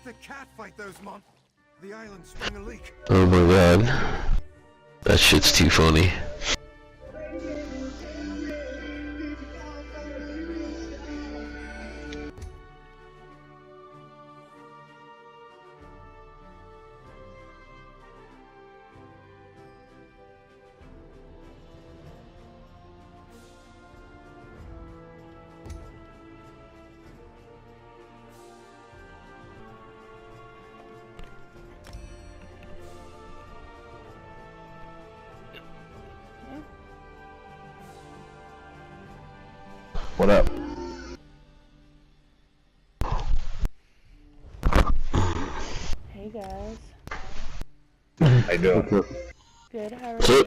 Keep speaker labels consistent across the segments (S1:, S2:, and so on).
S1: Let the cat fight those mon. The island sprung a leak.
S2: Oh my god. That shit's too funny.
S3: What up?
S4: Hey guys.
S3: How you doing?
S4: Good, how are you?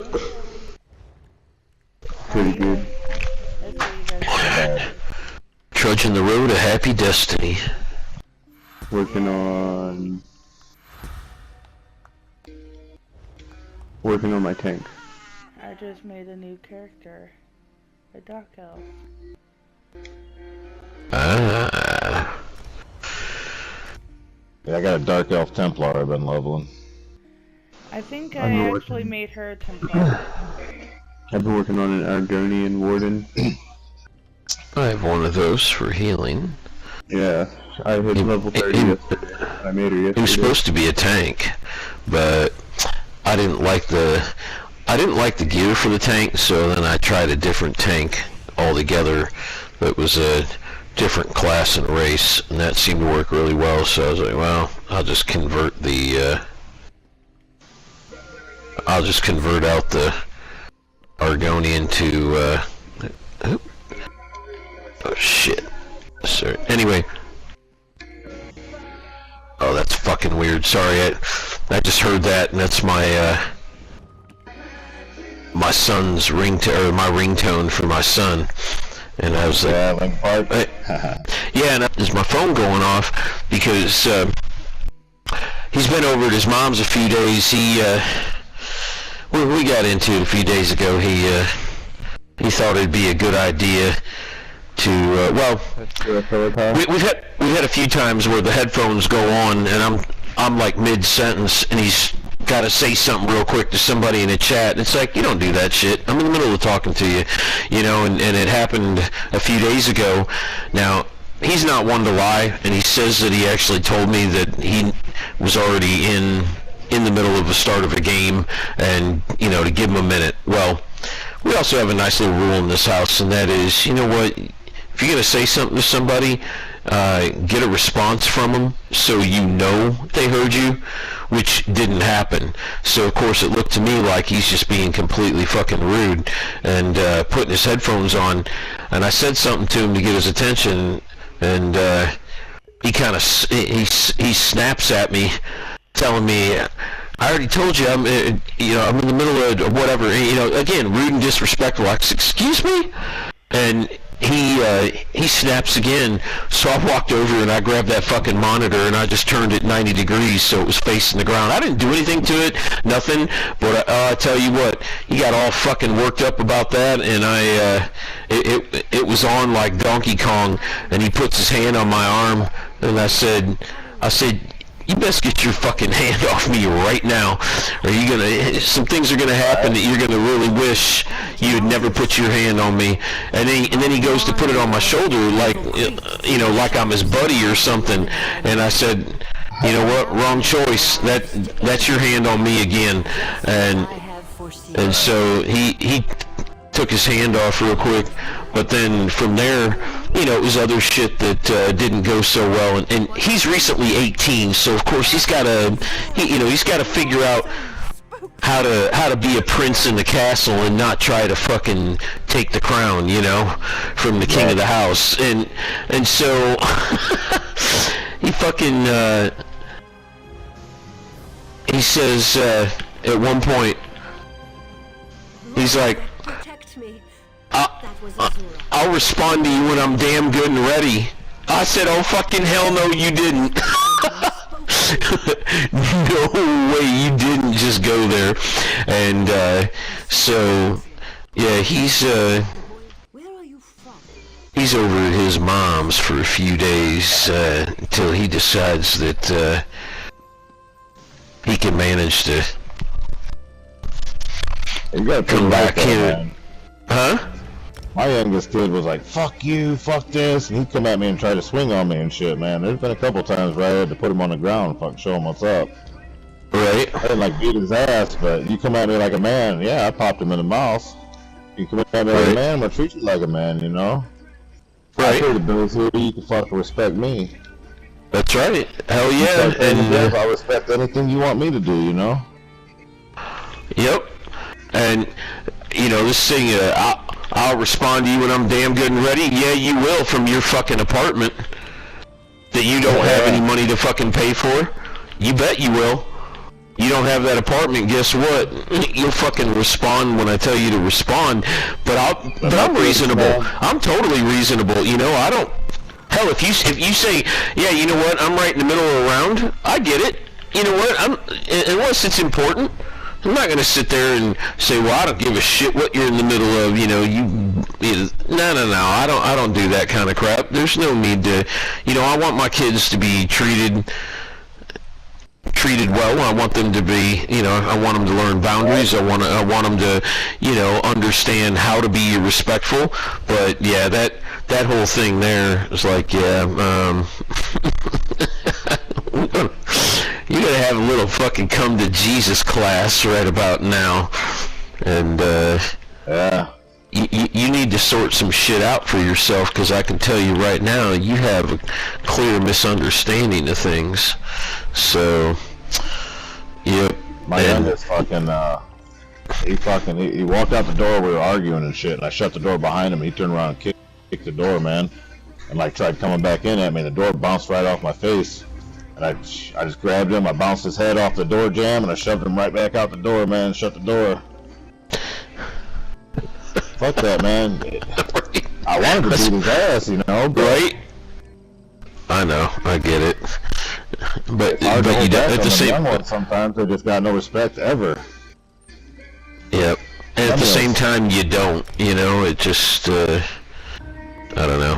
S3: Pretty good.
S4: That's what you guys do.
S2: Trudging the road to happy destiny.
S3: Working on my tank.
S4: I just made a new character. A dark elf.
S2: Ah.
S3: Yeah, I got a Dark Elf Templar I've been leveling.
S4: I think
S3: I'm
S4: I
S3: working.
S4: actually made her a Templar.
S3: I've been working on an Argonian Warden.
S2: I have one of those for healing.
S3: Yeah, I hit level 30 yesterday. I made her yesterday.
S2: It was supposed to be a tank, but I didn't like the gear for the tank, so then I tried a different tank altogether that was a different class and race, and that seemed to work really well. So I was like, well, I'll just convert out the Argonian to oh shit. Sorry. Anyway. Oh, that's fucking weird. Sorry, I just heard that, and that's my my son's ringtone, or my ringtone for my son. And I was like, yeah, and is my phone going off because he's been over at his mom's a few days. We got into it a few days ago. He thought it'd be a good idea to we've had a few times where the headphones go on and I'm like mid-sentence and he's got to say something real quick to somebody in a chat, and it's like, you don't do that shit. I'm in the middle of talking to you, you know, and it happened a few days ago. Now, he's not one to lie, and he says that he actually told me that he was already in the middle of the start of a game, and, you know, to give him a minute. Well, we also have a nice little rule in this house, and that is, you know what, if you're going to say something to somebody, get a response from them so you know they heard you, which didn't happen. So, of course, it looked to me like he's just being completely fucking rude and putting his headphones on. And I said something to him to get his attention, and he kind of he snaps at me, telling me, I already told you I'm in the middle of whatever. You know, again, rude and disrespectful. Like, excuse me? And he snaps again, so I walked over and I grabbed that fucking monitor and I just turned it 90 degrees so it was facing the ground. I didn't do anything to it, nothing, but I tell you what, he got all fucking worked up about that, and it was on like Donkey Kong, and he puts his hand on my arm, and I said, you best get your fucking hand off me right now, or some things are gonna happen that you're gonna really wish you had never put your hand on me. And then he goes to put it on my shoulder like, you know, like I'm his buddy or something. And I said, you know what, wrong choice. That's your hand on me again. And so he took his hand off real quick, but then from there, you know, it was other shit that didn't go so well, and he's recently 18, so of course he's got to figure out how to be a prince in the castle and not try to fucking take the crown, you know, from the king of the house, and so he fucking he says at one point, he's like, I'll respond to you when I'm damn good and ready. I said, oh fucking hell no you didn't. No way you didn't just go there. And so yeah, he's he's over at his mom's for a few days until he decides that he can manage to come back here. Huh?
S5: My youngest kid was like, fuck you, fuck this, and he'd come at me and try to swing on me and shit, man. There's been a couple times where I had to put him on the ground and fucking show him what's up.
S2: Right.
S5: I didn't like beat his ass, but you come at me like a man, yeah, I popped him in the mouth. You come at me like a man, I'm gonna treat you like a man, you know?
S2: Right.
S5: I pay the bills here, you can fucking respect me.
S2: That's right. Hell yeah.
S5: And I respect anything you want me to do, you know?
S2: Yep. And, you know, this thing, I'll respond to you when I'm damn good and ready. Yeah, you will, from your fucking apartment that you don't have any money to fucking pay for. You bet you will. You don't have that apartment, guess what? You'll fucking respond when I tell you to respond. But I'm reasonable. I'm totally reasonable. You know, I don't... Hell, if you say, yeah, you know what, I'm right in the middle of a round, I get it. You know what, unless it's important, I'm not going to sit there and say, well, I don't give a shit what you're in the middle of, you know, no, I don't do that kind of crap. There's no need to, you know, I want my kids to be treated well. I want them to be, you know, I want them to learn boundaries. I want them to, you know, understand how to be respectful. But yeah, that whole thing there is like, yeah, you gotta have a little fucking come to Jesus class right about now, and
S5: yeah.
S2: You need to sort some shit out for yourself, because I can tell you right now, you have a clear misunderstanding of things. So, yep.
S5: My youngest fucking, he walked out the door, we were arguing and shit, and I shut the door behind him. He turned around and kicked the door, man, and like tried coming back in at me. The door bounced right off my face, and I just grabbed him. I bounced his head off the door jamb, and I shoved him right back out the door, man. Shut the door. Fuck that, man. I wanted to beat his ass, you know.
S2: Right? I know, I get it. But you don't, at the same time,
S5: sometimes they just got no respect ever.
S2: Yep. And at the same time, you don't. You know, it just, I don't know.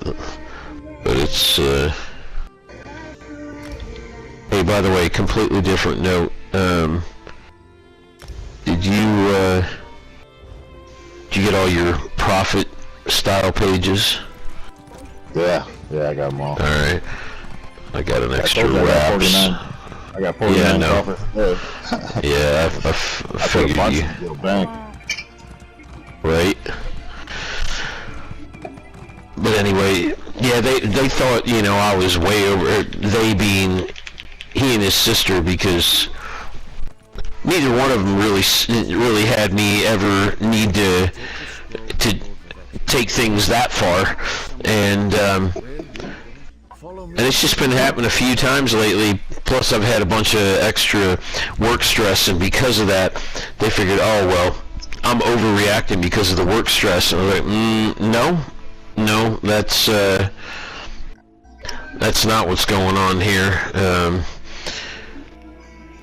S2: But it's, hey, by the way, completely different note. Did you get all your profit style pages?
S5: Yeah, I got them all.
S2: Alright. I got an extra wraps.
S5: I got 49 profits.
S2: Yeah, I figured you.
S5: In the bank.
S2: Right. But anyway, yeah, they thought, you know, I was way over, they being he and his sister, because neither one of them really had me ever need to take things that far, and it's just been happening a few times lately. Plus, I've had a bunch of extra work stress, and because of that, they figured, oh well, I'm overreacting because of the work stress. And I was like, no, that's not what's going on here.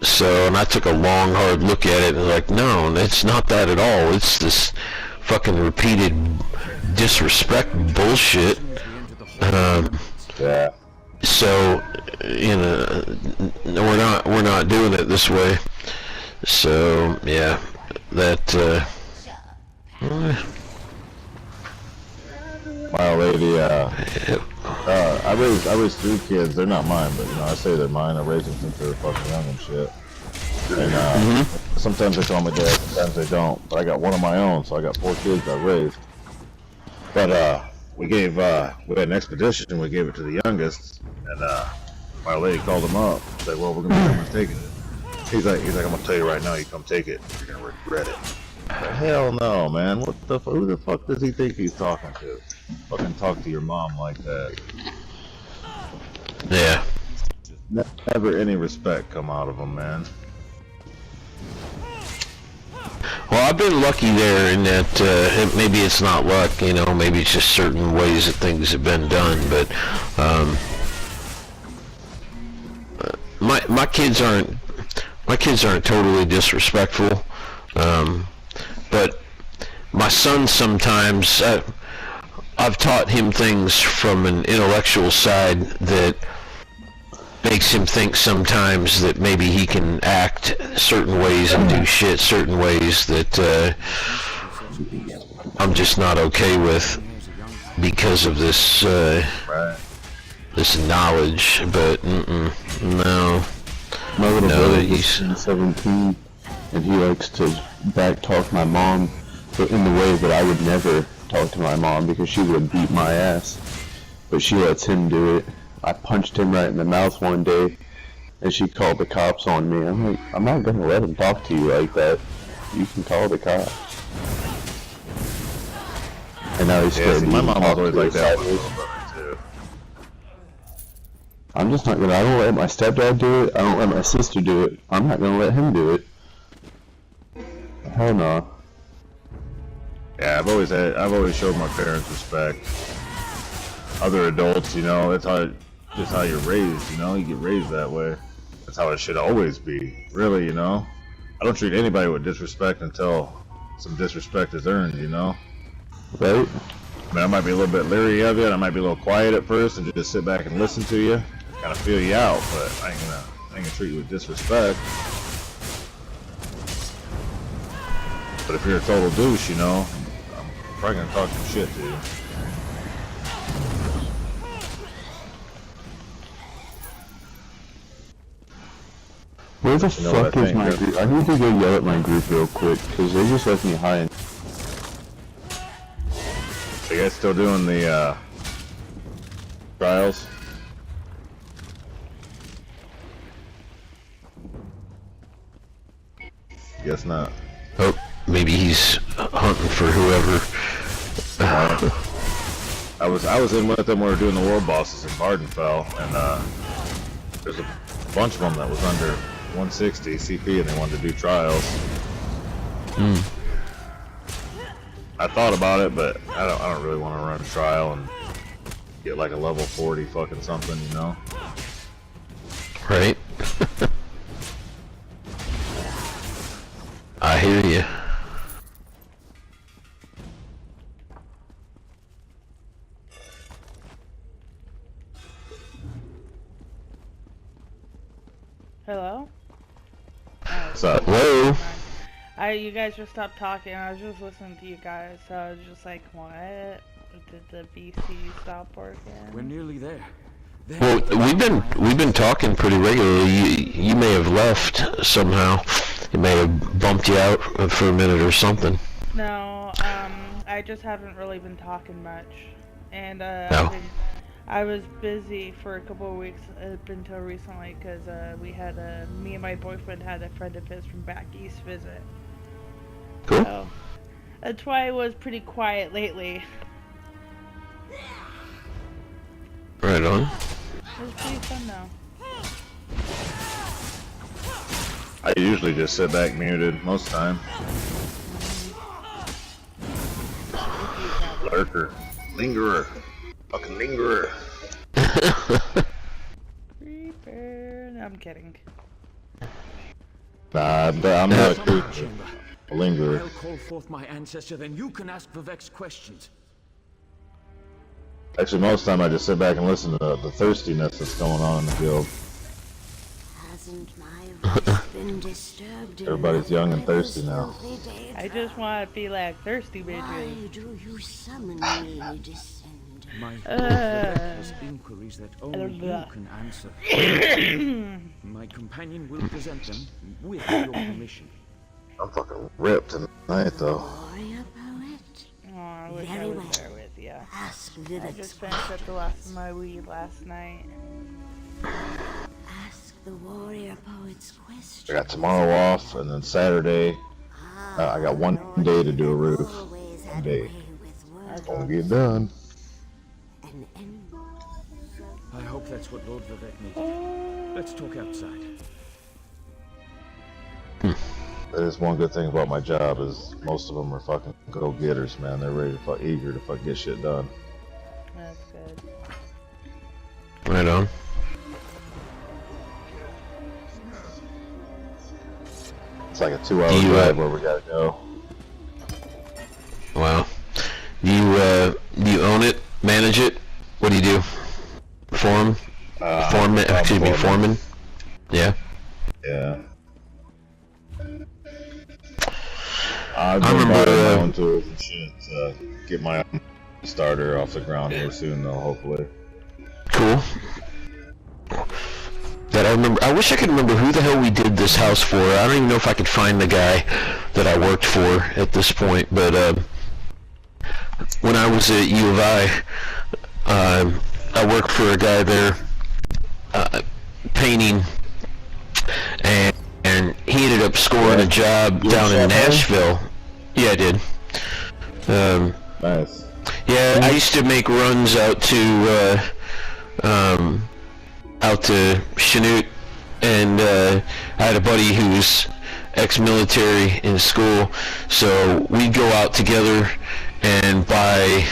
S2: So, and I took a long, hard look at it, and like, no, it's not that at all. It's this fucking repeated disrespect bullshit.
S5: Yeah.
S2: So, you know, we're not doing it this way. So, yeah, that.
S5: My old lady, I raised 3 kids. They're not mine, but you know, I say they're mine. I raised them since they were fucking young and shit. And sometimes they call me dad, sometimes they don't. But I got one of my own, so I got 4 kids I raised. But we had an expedition. We gave it to the youngest, and my old lady called him up. Said, "Well, we're gonna be coming taking it." He's like, "I'm gonna tell you right now. You come take it. You're gonna regret it." But hell no, man. Who the fuck does he think he's talking to? Fucking talk to your mom like that.
S2: Yeah.
S5: Never any respect come out of him, man.
S2: Well, I've been lucky there in that maybe it's not luck, you know, maybe it's just certain ways that things have been done, but my kids aren't totally disrespectful, but my son sometimes, I've taught him things from an intellectual side that makes him think sometimes that maybe he can act certain ways and do shit certain ways that I'm just not okay with because of this this knowledge. But no.
S3: My little
S2: No,
S3: brother
S2: he's
S3: is 17, and he likes to backtalk my mom, but in the way that I would never talk to my mom because she would beat my ass. But she lets him do it. I punched him right in the mouth one day, and she called the cops on me. I'm like, I'm not gonna let him talk to you like that. You can call the cops. And now he's scared.
S5: My mom was always like that.
S3: I'm just not gonna. I don't let my stepdad do it. I don't let my sister do it. I'm not gonna let him do it. Hell no.
S5: Yeah, I've always showed my parents respect. Other adults, you know, it's just how you're raised, you know, you get raised that way. That's how it should always be, really, you know. I don't treat anybody with disrespect until some disrespect is earned, you know.
S3: Right?
S5: I mean, I might be a little bit leery of you, and I might be a little quiet at first and just sit back and listen to you, kind of feel you out, but I ain't gonna treat you with disrespect. But if you're a total douche, you know, I'm probably gonna talk some shit to you.
S3: Where the
S5: You know what
S3: fuck
S5: I
S3: is
S5: think,
S3: my
S5: yeah.
S3: group? I need to go yell at my group real quick, because they just left me high and...
S5: So you guys still doing the trials? Guess not.
S2: oh, maybe he's hunting for whoever.
S5: I was in with them when we were doing the world bosses in Vardenfell, and there's a bunch of them that was under 160 CP, and they wanted to do trials. I thought about it, but I don't really want to run a trial and get like a level 40 fucking something, you know?
S2: Right? I hear you.
S4: Hello?
S5: What's up?
S2: Hello?
S4: You guys just stopped talking. I was just listening to you guys, so I was just like, what? Did the VC stop working?
S1: We're nearly there.
S2: Well, we've been talking pretty regularly. You may have left somehow. It may have bumped you out for a minute or something.
S4: No, I just haven't really been talking much. And,
S2: No.
S4: I was busy for a couple of weeks up until recently, because we had me and my boyfriend had a friend of his from back east visit.
S2: Cool.
S4: So, that's why I was pretty quiet lately.
S2: Right on.
S4: It was pretty fun though.
S5: I usually just sit back muted most of the time. Lurker. Lingerer. Fucking lingerer.
S4: Creeper. No, I'm kidding.
S5: Nah, I'm not a creeper.
S1: Chamber.
S5: A lingerer.
S1: I'll call forth my ancestor, then you can ask Vivek's questions.
S5: Actually, most of the time I just sit back and listen to the thirstiness that's going on in the guild.
S6: Hasn't my voice been disturbed in
S5: Everybody's young and thirsty now.
S4: I just want to be like thirsty
S6: Why
S4: bitches.
S6: do you summon me, Descender?
S1: My has inquiries that only
S4: don't
S1: you
S4: know.
S1: can answer. My companion will present them with your permission.
S5: I'm fucking ripped tonight, though.
S6: Warrior poet?
S4: Oh, I wish I
S6: Very
S4: was
S6: well.
S4: there with you.
S6: Ask
S4: I
S6: Vivek's
S4: just finished up the last of my weed last night.
S6: Ask the warrior poet's
S5: I
S6: question.
S5: got tomorrow off, and then Saturday, I got one day to do a roof.
S6: Always
S5: One
S6: had
S5: day.
S6: a way with words
S5: Gonna get done.
S6: and end.
S1: I hope that's what Lord Vivek needs. Let's talk outside.
S5: That is one good thing about my job is most of them are fucking go-getters, man. They're ready to eager to fucking get shit done.
S4: That's good.
S2: Right on.
S5: It's like a 2-hour
S2: You,
S5: drive where we gotta go.
S2: Wow. You own it? manage it? What do you do? Foreman? Foreman? Yeah.
S5: Yeah.
S2: I
S5: I've been
S2: remember,
S5: buying my own tools and shit to get my own starter off the ground here soon, though, hopefully.
S2: Cool. That I remember. I wish I could remember who the hell we did this house for. I don't even know if I could find the guy that I worked for at this point, but when I was at U of I worked for a guy there painting, and he ended up scoring a job down in Nashville. Yeah, I did.
S5: Nice.
S2: Yeah, I used to make runs out to Chanute, and I had a buddy who was ex-military in school, so we'd go out together and buy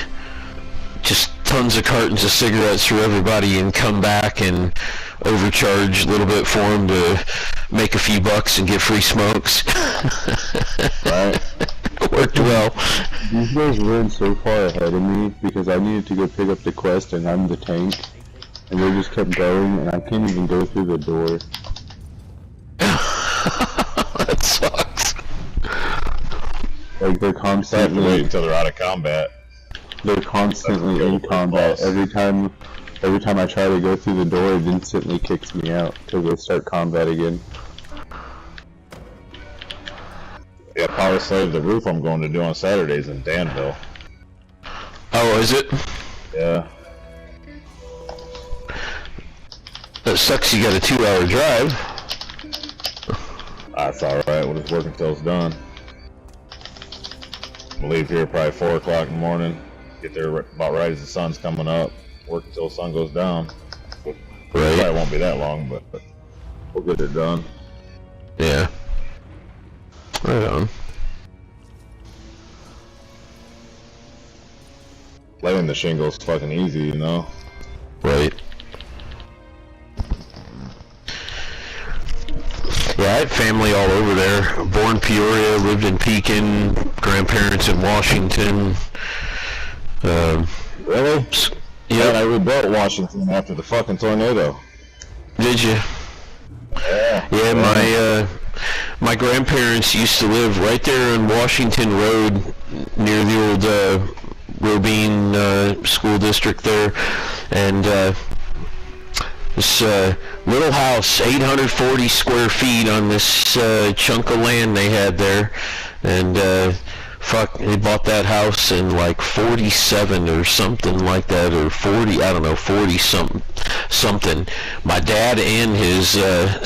S2: just tons of cartons of cigarettes for everybody and come back and overcharge a little bit for them to make a few bucks and get free smokes.
S5: Right.
S2: It worked well.
S3: These guys ran so far ahead of me because I needed to go pick up the quest and I'm the tank. And they just kept going and I can't even go through the door.
S2: That sucks.
S3: Like they're
S5: Wait
S3: constantly,
S5: until they're out of combat.
S3: they're constantly in combat. Every time I try to go through the door, it instantly kicks me out till they start combat again.
S5: Yeah, Power Slave the Roof I'm going to do on Saturdays in Danville.
S2: Oh, is it?
S5: Yeah.
S2: That sucks, you got a 2-hour drive.
S5: That's alright, we'll just work until it's done. We'll leave here probably 4 o'clock in the morning. Get there about right as the sun's coming up. Work until the sun goes down.
S2: Right.
S5: Probably won't be that long, but we'll get it done.
S2: Yeah. Right on.
S5: Laying the shingles fucking easy, you know?
S2: Right. Yeah, I had family all over there. Born Peoria, lived in Pekin, grandparents in Washington.
S5: Really?
S2: Yeah,
S5: I rebuilt Washington after the fucking tornado.
S2: did you?
S5: Yeah.
S2: Yeah, my grandparents used to live right there on Washington Road near the old Robine school district there, and this little house, 840 square feet on this chunk of land they had there, and they bought that house in like 47 or something like that, or 40, I don't know, 40 something. My dad and his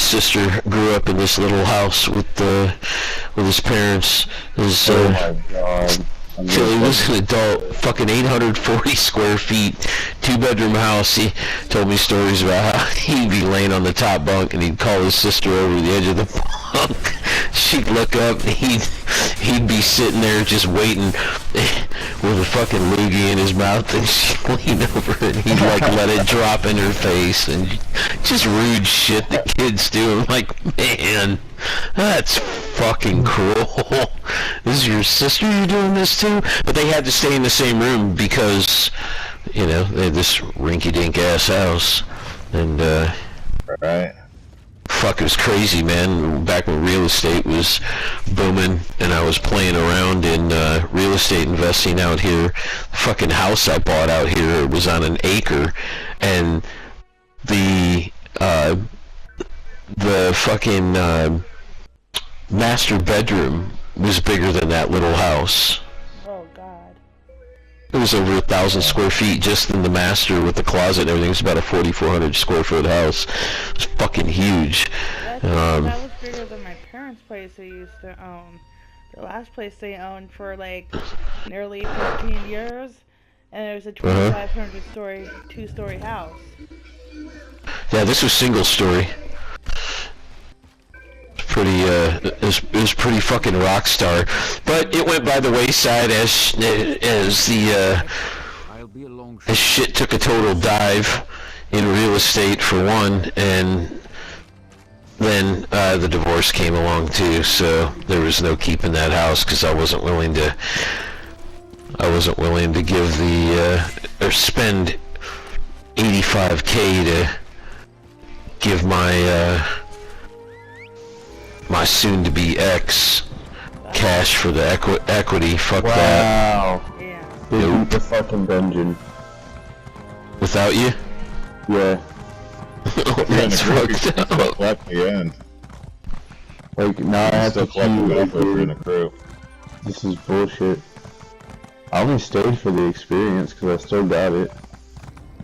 S2: sister grew up in this little house with his parents.
S3: Oh my god.
S2: So he was an adult, fucking 840 square feet, 2-bedroom house. He told me stories about how he'd be laying on the top bunk and he'd call his sister over the edge of the bunk. She'd look up and he'd be sitting there just waiting with a fucking loogie in his mouth, and she'd lean over it and he'd like let it drop in her face, and just rude shit the kids do. I'm like, man, that's fucking cruel. This is your sister you're doing this to? But they had to stay in the same room because, you know, they had this rinky-dink ass house. And,
S5: Right.
S2: fuck, it was crazy, man. Back when real estate was booming and I was playing around in real estate investing out here, the fucking house I bought out here was on an acre, and the fucking master bedroom was bigger than that little house.
S4: Oh god.
S2: It was over 1,000 square feet just in the master with the closet and everything. It was about a 4,400 square foot house. It was fucking huge.
S4: That was bigger than my parents' place they used to own. The last place they owned for like nearly 15 years, and it was a 2,500 story, 2-story house.
S2: Yeah, this was single story. Pretty, it was pretty fucking rock star, but it went by the wayside as the
S1: I'll be along
S2: as shit took a total dive in real estate for one, and then the divorce came along too, so there was no keeping that house because I wasn't willing to give the or spend $85K to give my my soon-to-be ex cash for the equity. Fuck that.
S3: Wow.
S4: Yeah.
S3: They beat the fucking dungeon.
S2: Without you?
S3: Yeah.
S2: That's fucked up.
S5: Collect the end.
S3: Like, now I have
S5: Still
S3: to
S5: collecting
S3: queue
S5: the
S3: up,
S5: effort in
S3: dude.
S5: the crew.
S3: This is bullshit. I only stayed for the experience because I still got it.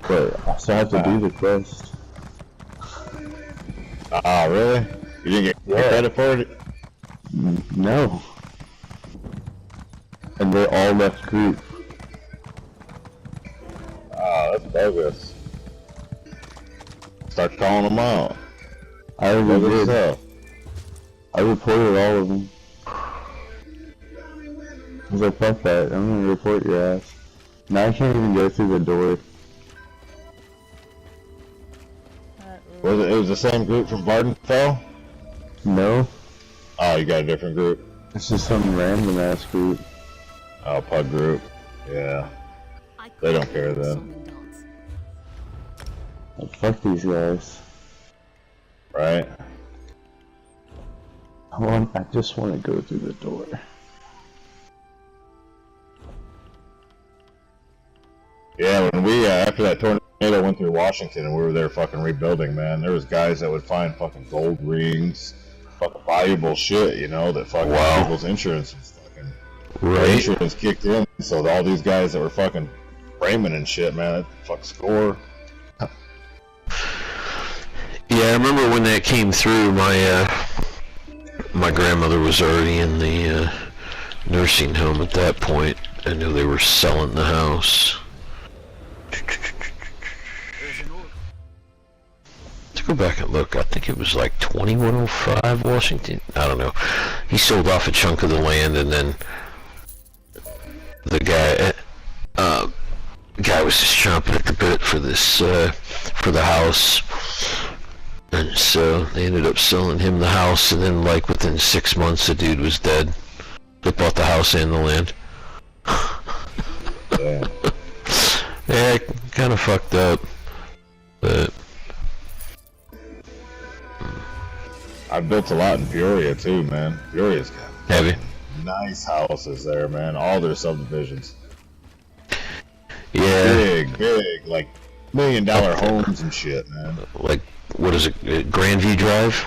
S3: But I still have to do the quest.
S5: Ah, really? You didn't get credit for it?
S3: No. And they all left group.
S5: Ah, that's bogus. Start calling them out.
S3: I already
S5: Bogus
S3: did.
S5: stuff.
S3: I reported all of them. I was like, fuck that, I'm gonna report your ass. Now I can't even go through the door.
S5: Was it was the same group from Vardenfell?
S3: No,
S5: Oh, you got a different group?
S3: it's just some random ass group.
S5: Oh, Pug group. Yeah. They don't care then.
S3: Like, fuck these guys.
S5: Right?
S3: I just want to go through the door.
S5: Yeah, when we, after that tornado went through Washington and we were there fucking rebuilding, man, there was guys that would find fucking gold rings, fucking valuable shit, you know, that fucking people's insurance was fucking...
S2: Right.
S5: Insurance kicked in, so all these guys that were fucking framing and shit, man, that fuck score.
S2: Yeah, I remember when that came through, my my grandmother was already in the nursing home at that point. I knew they were selling the house. To go back and look, I think it was like 2105 Washington. I don't know. He sold off a chunk of the land, and then the guy was just chomping at the bit for this for the house. And so they ended up selling him the house, and then like within 6 months the dude was dead. They bought the house and the land.
S5: Yeah.
S2: Yeah, kind of fucked up, but
S5: I built a lot in Peoria too, man. Peoria's got
S2: heavy.
S5: nice houses there, man. All their subdivisions.
S2: Yeah,
S5: Big, like $1 million homes and shit, man.
S2: like what is it, Grandview Drive?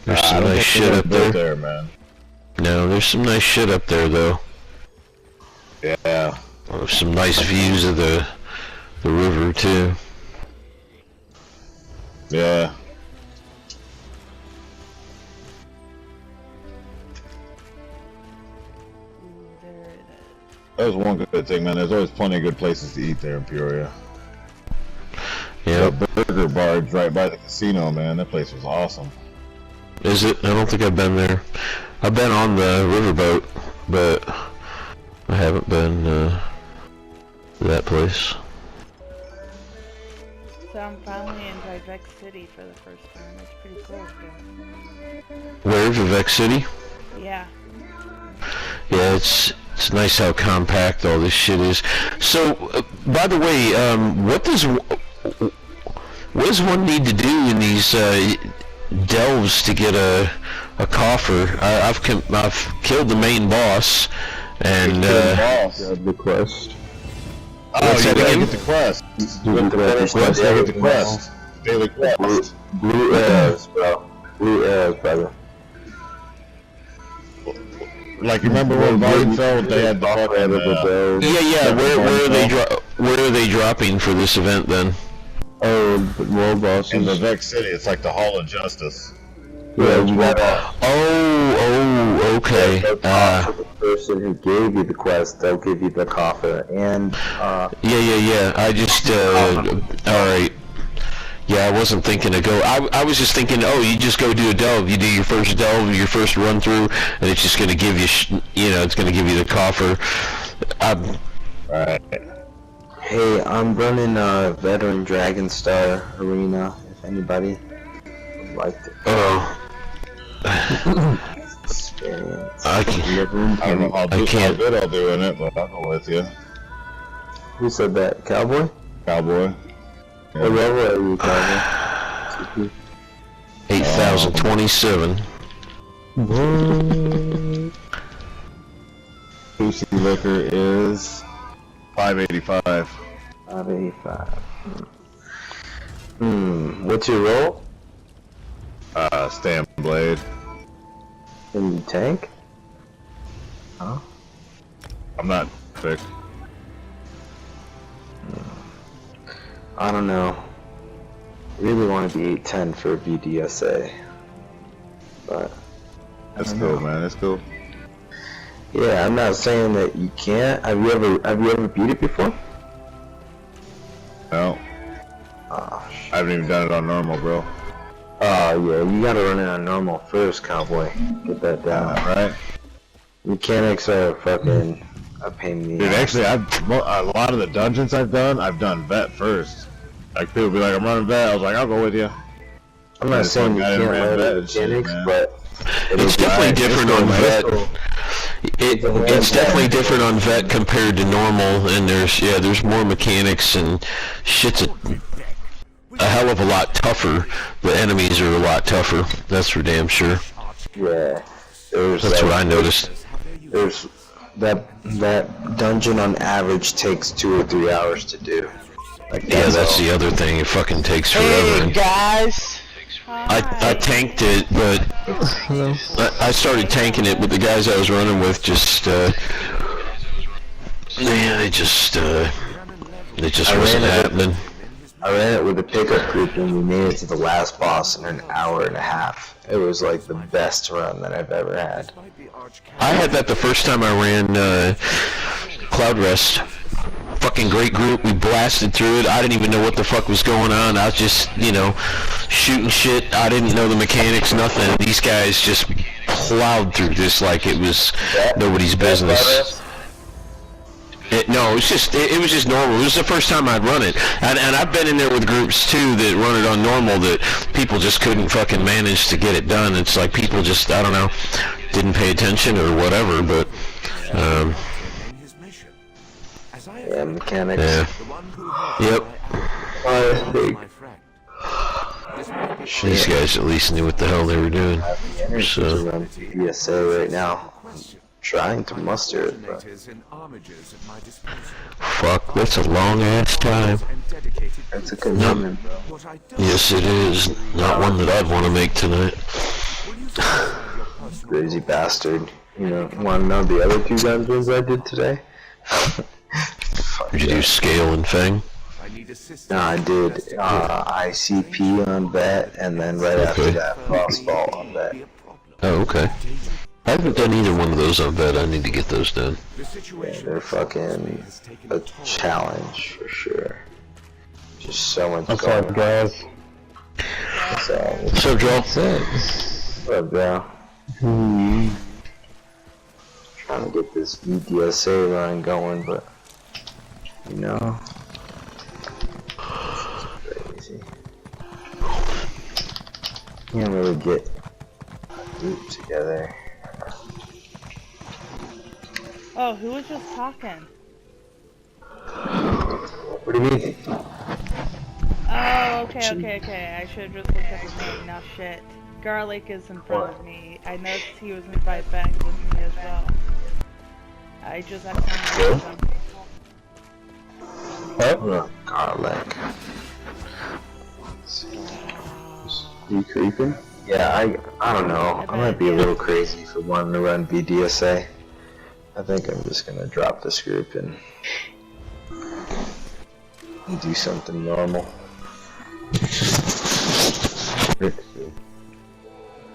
S2: There's
S5: I
S2: some
S5: don't
S2: nice
S5: think
S2: shit
S5: they
S2: up
S5: built
S2: there.
S5: there, man.
S2: No, there's some nice shit up there though.
S5: Yeah.
S2: Some nice views of the river too.
S5: Yeah. That was one good thing, man. There's always plenty of good places to eat there in Peoria.
S2: Yeah,
S5: That burger bar's right by the casino, man. That place was awesome.
S2: is it? I don't think I've been there. I've been on the riverboat, but I haven't been to that place.
S4: So I'm finally in Vivek City for the first time. It's pretty cool.
S2: Where, Vivek City?
S4: Yeah.
S2: Yeah, it's nice how compact all this shit is. So, by the way, what does one need to do in these delves to get a coffer? I've killed the main boss, and
S3: The quest.
S5: Oh,
S2: What's
S5: you
S2: that
S5: gotta
S2: again?
S5: get the quest.
S3: You
S5: With the
S3: gotta
S5: first
S3: get the
S5: quest, you gotta get the
S3: quest.
S5: quest. Daily quest.
S3: Blue arrows, bro. Blue arrows, brother.
S5: Like, you remember when Vardenfell, they had the fucking,
S2: yeah. Where are they dropping for this event then?
S3: Oh, the world bosses.
S5: in Vivek City, it's like the Hall of Justice.
S3: Yeah, you gotta
S2: Oh, okay.
S3: go talk to the person who gave you the quest. They'll give you the coffer, and
S2: Yeah. I just, alright. Yeah, I wasn't thinking to go. I was just thinking, oh, you just go do a delve. You do your first delve, your first run through, and it's just going to give you, it's going to give you the coffer.
S5: Right.
S3: hey, I'm running Veteran Dragon Star Arena. If anybody would like to experience.
S2: I can't.
S3: Living
S5: I don't know how
S2: I can't.
S5: good I'll do in it, but I'll go with you.
S3: Who said that? Cowboy?
S5: Cowboy.
S3: What level are you, Cowboy?
S2: 8,027.
S5: Pussy liquor is 585.
S3: 585. What's your role?
S5: Stand blade.
S3: In the tank? Huh?
S5: I'm not picked.
S3: I don't know. I really want to be 810 for VDSA. But
S5: That's cool, man. That's cool.
S3: yeah, I'm not saying that you can't. Have you ever beat it before?
S5: No,
S3: Oh,
S5: I haven't even done it on normal, bro.
S3: yeah, you gotta run it on normal first, Cowboy. Get that down.
S5: Right?
S3: Mechanics are fucking a pain in the
S5: Dude,
S3: ass.
S5: actually, a lot of the dungeons I've done vet first. Like, people be like, I'm running vet. I was like, I'll go with you.
S3: I'm not saying you can't learn the mechanics, but
S2: It's definitely different on vet. It's definitely different on vet compared to normal, and there's more mechanics, and shit's a hell of a lot tougher. The enemies are a lot tougher. That's for damn sure.
S3: yeah,
S2: That's what I noticed.
S3: There's that dungeon on average takes 2 or 3 hours to do. Like,
S2: Yeah, that's the other thing. It fucking takes forever. And
S7: Guys!
S2: I tanked it, but I started tanking it, but the guys I was running with just, it just wasn't happening.
S3: I ran it with a pickup group and we made it to the last boss in an hour and a half. It was like the best run that I've ever had.
S2: I had that the first time I ran Cloud Rest. Fucking great group. We blasted through it. I didn't even know what the fuck was going on. I was just, shooting shit. I didn't know the mechanics, nothing. These guys just plowed through this like it was nobody's business. No, it was just normal. It was the first time I'd run it, and I've been in there with groups too that run it on normal that people just couldn't fucking manage to get it done. It's like people just, I don't know, didn't pay attention or whatever. But
S3: Yeah, mechanics.
S2: yeah, yep. These guys at least knew what the hell they were doing. So
S3: To run PSA right now. Trying to muster it, but
S2: fuck, that's a long ass time.
S3: it's a commitment, bro.
S2: Yes, it is. Not one that I'd want to make tonight.
S3: Crazy bastard. Want to know the other 2 dungeons I did today?
S2: Did you do Scale and Fang?
S3: No, I did ICP on that, and then right after that, Frostfall on that.
S2: Oh, okay. I haven't done either one of those on vet. I need to get those done.
S3: Yeah, they're fucking a challenge for sure. Just so much
S7: What's
S3: going
S7: up,
S3: on.
S7: guys?
S2: What's up, Joel?
S3: What's up, bro? Trying to get this VDSA run going, but crazy. Can't really get a group together.
S4: Oh, who was just talking?
S3: What do you mean?
S4: Oh, okay. I should have just looked up his name. Now shit. Garlic is in front of me. I noticed he was invited back with me as well. I just accidentally missed him.
S3: Oh, Garlic. You creeping? Yeah, I don't know. I might be a little crazy for wanting to run VDSA. I think I'm just gonna drop this group and do something normal.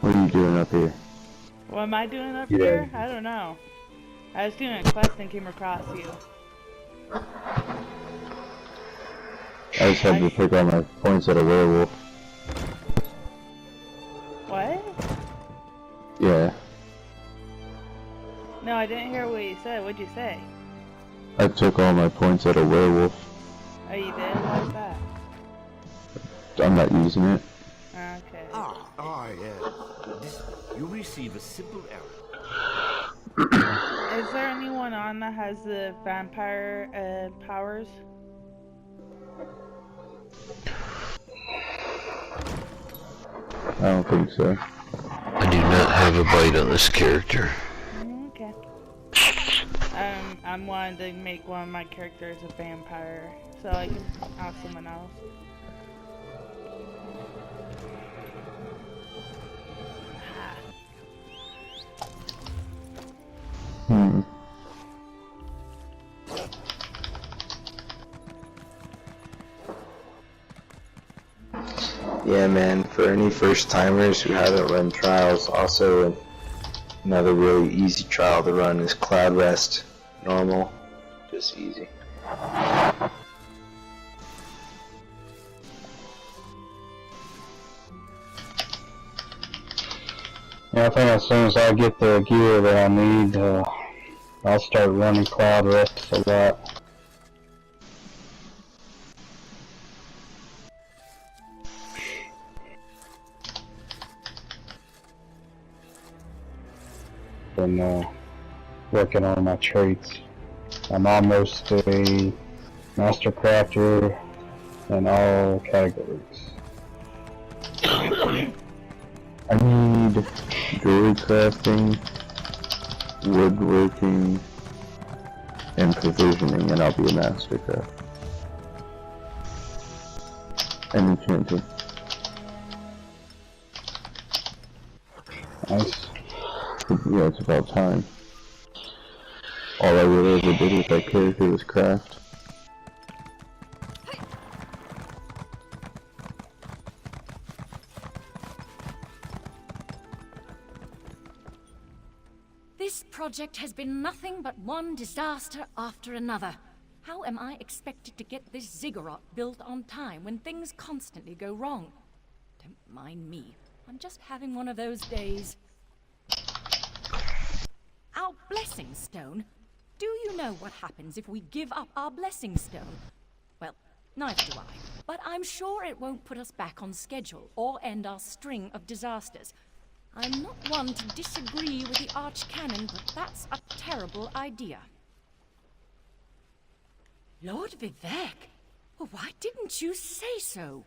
S3: What are you doing up here?
S4: What am I doing up here? I don't know. I was doing a quest and came across you.
S5: I just had to pick all my points at a werewolf.
S4: What?
S5: Yeah.
S4: No, I didn't hear what you said. What'd you say?
S5: I took all my points at a werewolf.
S4: Oh, you did? Why's that?
S5: I'm not using it.
S4: Okay.
S1: Ah, yes. You receive a simple error.
S4: Is there anyone on that has the vampire powers?
S3: I don't think so.
S2: I do not have a bite on this character.
S4: Okay. I'm wanting to make one of my characters a vampire, so I can ask someone else.
S3: Hmm.
S7: Yeah, man, for any first timers who haven't run trials, also another really easy trial to run is Cloud Rest. Normal, just easy.
S8: Yeah, I think as soon as I get the gear that I need, I'll start running Cloud Rest a lot. And working on my traits. I'm almost a master crafter in all categories.
S3: I need jewelry crafting, woodworking, and provisioning, and I'll be a master craft. And enchanting.
S8: Nice.
S3: Yeah, it's about time. All I really ever did with that character was craft.
S9: This project has been nothing but one disaster after another. How am I expected to get this ziggurat built on time when things constantly go wrong? Don't mind me. I'm just having one of those days. Our blessing stone? Do you know what happens if we give up our blessing stone? Well, neither do I. But I'm sure it won't put us back on schedule or end our string of disasters. I'm not one to disagree with the Archcanon, but that's a terrible idea. Lord Vivek, well, why didn't you say so?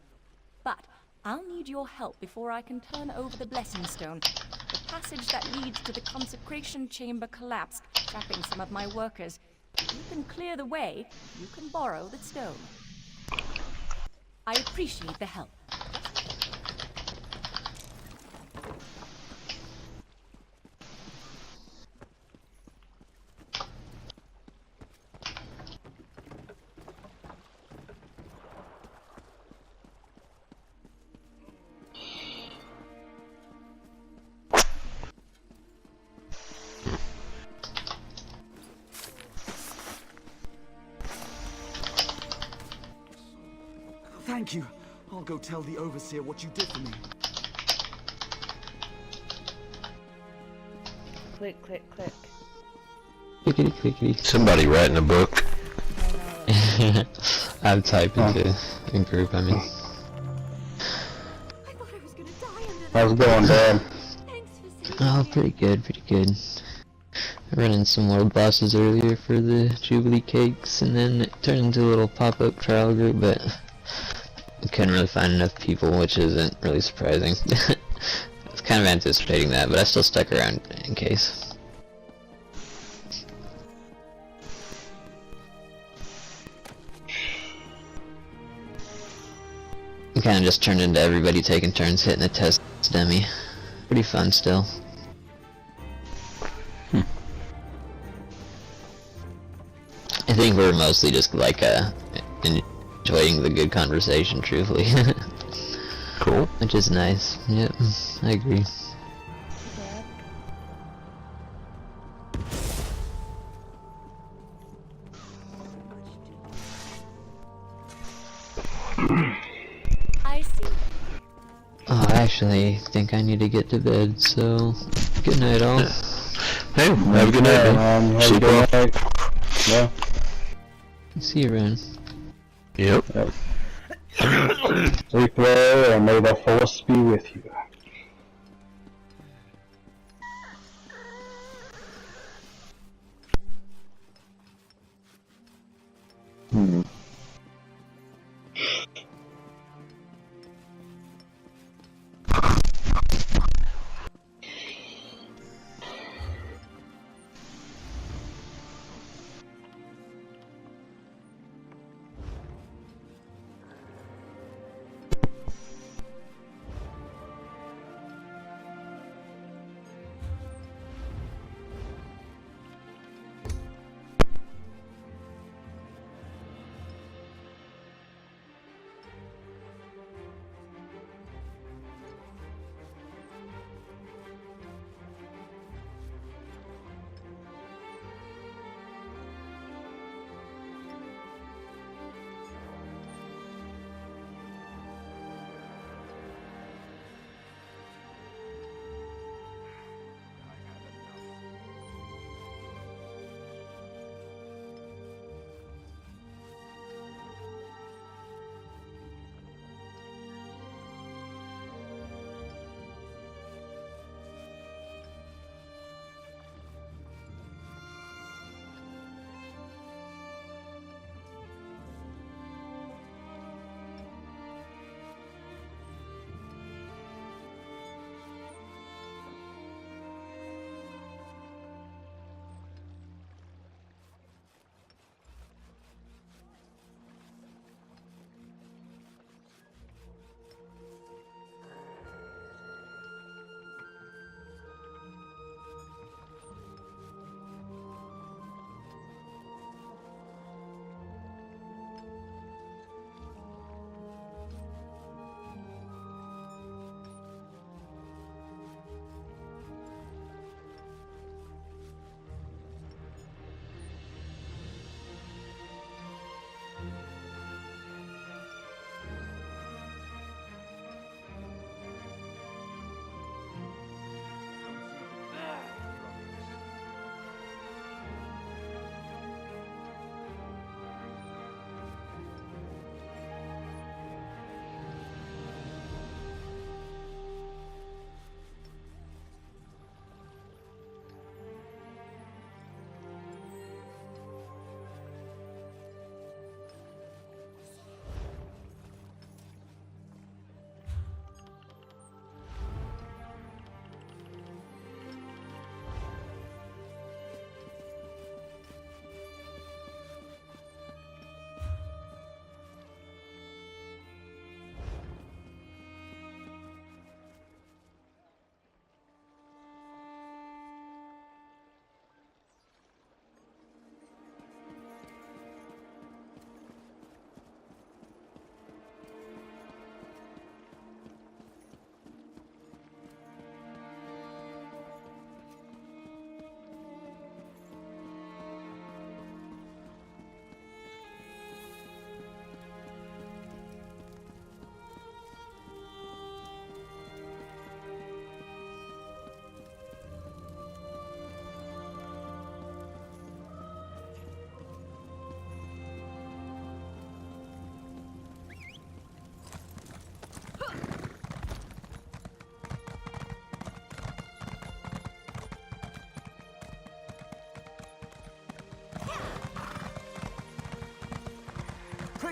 S9: But I'll need your help before I can turn over the Blessing Stone. The passage that leads to the consecration chamber collapsed, trapping some of my workers. If you can clear the way, you can borrow the stone. I appreciate the help.
S1: Thank you. I'll go tell the Overseer what you did for me.
S4: Click, click, click.
S10: Clickety clickety.
S2: Somebody writing a book.
S10: I'm typing to in group, I mean.
S9: I thought I was gonna die under
S8: How's it going, Dad?
S9: Thanks for saving
S10: Oh,
S9: me.
S10: pretty good, pretty good. I ran in some world bosses earlier for the Jubilee cakes, and then it turned into a little pop-up trial group, but I couldn't really find enough people, which isn't really surprising. I was kind of anticipating that, but I still stuck around in case. It kind of just turned into everybody taking turns hitting a test demi. Pretty fun still. I think we're mostly just like enjoying the good conversation, truthfully.
S2: Cool.
S10: Which is nice. Yep, I agree.
S9: I see.
S10: Oh, I actually think I need to get to bed, so good night all.
S2: Hey, have a good night, man.
S8: Have a
S2: Sleep well.
S8: good night. Yeah.
S10: See you around.
S2: Yep.
S8: Sleep well, and may the force be with you.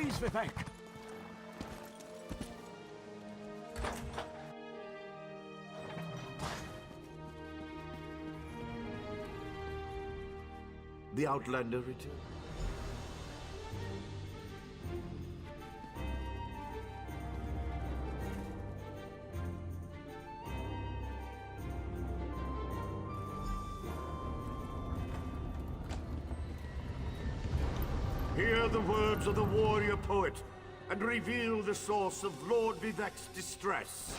S1: Please, Vivek!
S11: The Outlander returned. Hear the words of the warrior poet, and reveal the source of Lord Vivek's distress.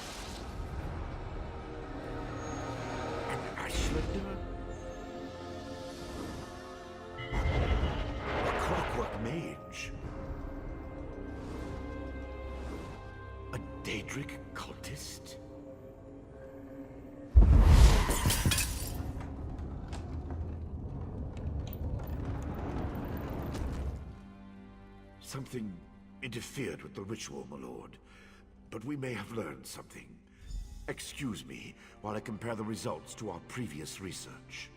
S11: An Ashlander? A clockwork mage? A Daedric cultist? Something interfered with the ritual, my lord. But we may have learned something. Excuse me while I compare the results to our previous research.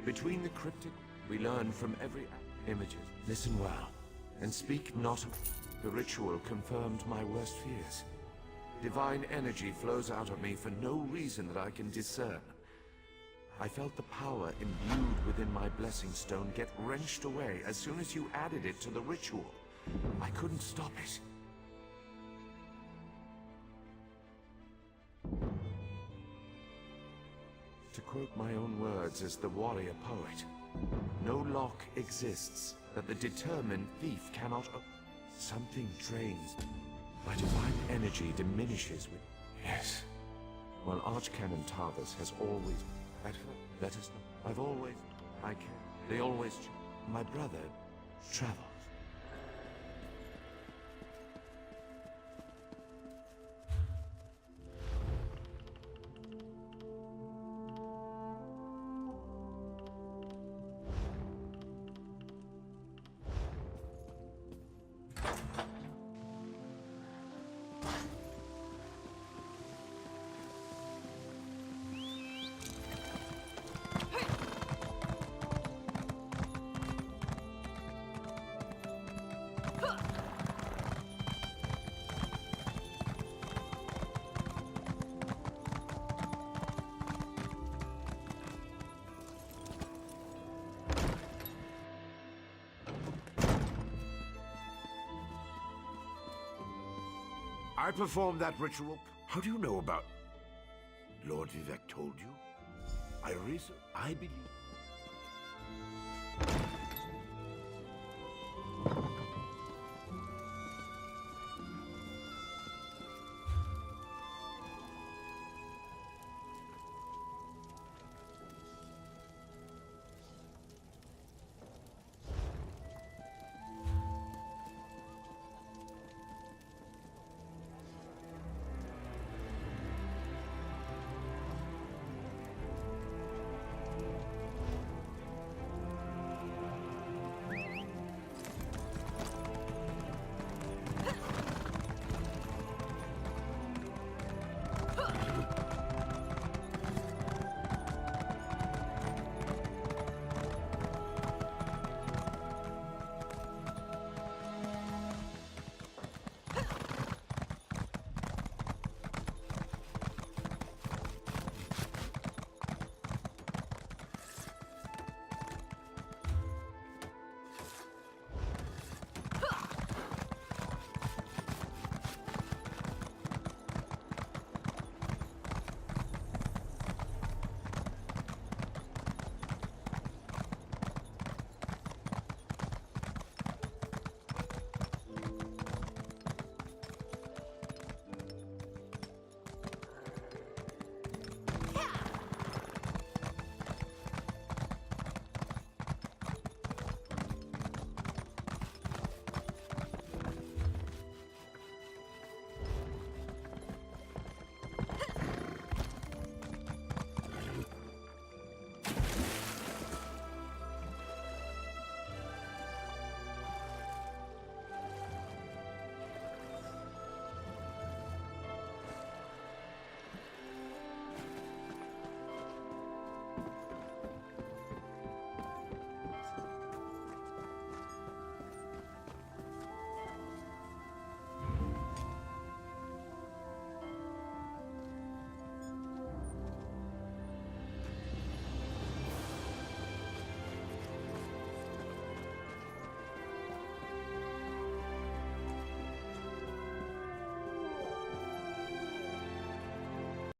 S11: Between the cryptic, we learn from every images. Listen well, and speak not. The ritual confirmed my worst fears. Divine energy flows out of me for no reason that I can discern. I felt the power imbued within my blessing stone get wrenched away as soon as you added it to the ritual. I couldn't stop it. To quote my own words as the warrior poet, no lock exists that the determined thief cannot open. Something drains. My divine energy diminishes with... Yes. While Archcanon Tarvis has always... Let us know. I've always... I can. They always... My brother travels.
S12: I performed that ritual. How do you know about... Lord Vivek told you? I believe